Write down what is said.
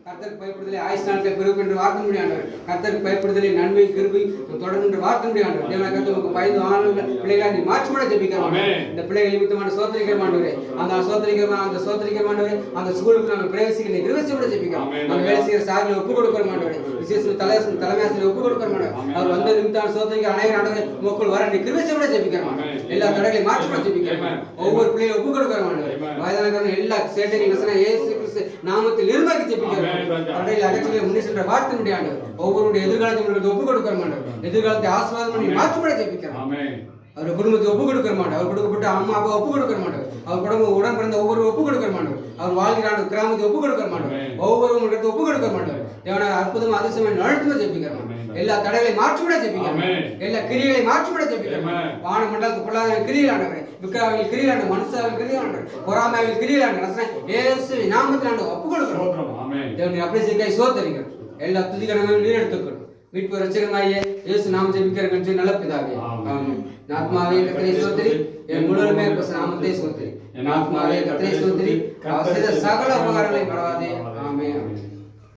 கர்த்தருக்கு பயப்படுதலே ஆயுஷ் நாட்களை பெருகும் என்று வார்த்தை முடியாண்டவர். கர்த்தருக்கு பயப்படுதலே நன்மை கிருபை தொடரும் என்று வார்த்தை முடியாண்டவர். தேவனாக கர்த்தருக்கு பயந்து ஆனவர்கள் பிள்ளைகளை நீ மாற்றப்பட ஜெபிக்கிறோம். இந்த பிள்ளைகள் நிமித்தமான சோதனைக்கிறமாண்டவரே, அந்த சோதனைக்கிறமாண்டவரே, அந்த ஸ்கூலுக்கு நாங்கள் பிரவேசிக்க நீ கிருபையோட ஜெபிக்கிறோம். அந்த வேலை செய்கிற சார்களை ஒப்பு கொடுக்கிறமாண்டவரே, விசேஷ தலைமையாசிரியர் ஒப்பு கொடுக்கிறமாண்டவர். அவர் வந்த நிமித்தமான சோதனைக்கு அனைவரும் ஆண்டவரே உங்களுக்குள் வர நீ கிருபையோட ஜெபிக்கிறோம். எல்லா தடைகளையும் மாற்றப்பட ஜெபிக்கிறோம். ஒவ்வொரு பிள்ளைகளும் ஒப்பு கொடுக்கிறமாண்டவரே, வயதான எல்லா சேட்டைகள் இயேசு கிறிஸ்து நாமத்தில் நிர்வாகி ஜெபிக்கிறோம். தடையில் அகற்றிகளை முன்னே சென்ற வார்த்தை முடியாண்டவர். ஒவ்வொருடைய எதிர்காலத்தை ஒப்பு கொடுக்கிற மாட்டோம். எதிர்காலத்தை ஆசீர்வாதம் பண்ணி மாற்றப்பட ஜெபிக்கிறோம். அவர் குடும்பத்தை ஒப்பு கொடுக்கிற மாட்டோம். அவர் கொடுக்கப்பட்ட அம்மா அப்பா ஒப்பு கொடுக்கிற மாட்டோம். அவர் குடும்பம் உடன் பிறந்த ஒவ்வொரு ஒப்பு கொடுக்கிற மாட்டோம். அவர் வாழ்கிறான கிராமத்தை ஒப்பு கொடுக்கிற மாட்டோம். ஒவ்வொரு ஒப்பு கொடுக்கிற மாட்டோம். தேவனாக அற்புதம் அதிசயம் நடத்தும் ஜெபிக்கிறோம். எல்லா தடைகளை மாற்றிவிட ஜெபிக்கிறோம். எல்லா கிரியைகளை மாற்றிவிட ஜெபிக்கிறோம். வான மண்டலத்து பொல்லாத கிரியையானவரே, விக்கிரகங்கள் கிரியையானவர், மனுஷாவில் கிரியையானவர், பொறாமையில் கிரியையானவர், இயேசு நாமத்தில் ஆண்டவர் ஒப்பு கொடுக்கிறோம். தேவனை அபிஷேகத்தை சோதரிக்கிறோம். எல்லா துதிகரங்களும் நீர் எடுத்துக்கிறோம். மீட்பு ரட்சகனாகிய இயேசு நாமம் ஜெபிக்கிறேன் நல்ல பிதாவே. ஆமென். ஆத்மாவே கர்த்தரை ஸ்தோத்திரி, என் முழுமே நாமத்தை ஸ்தோத்திரி. என் ஆத்மாவே கர்த்தரை ஸ்தோத்திரி, அவர் செய்த சகல உபகாரங்களை மறவாதே. ஆமென்.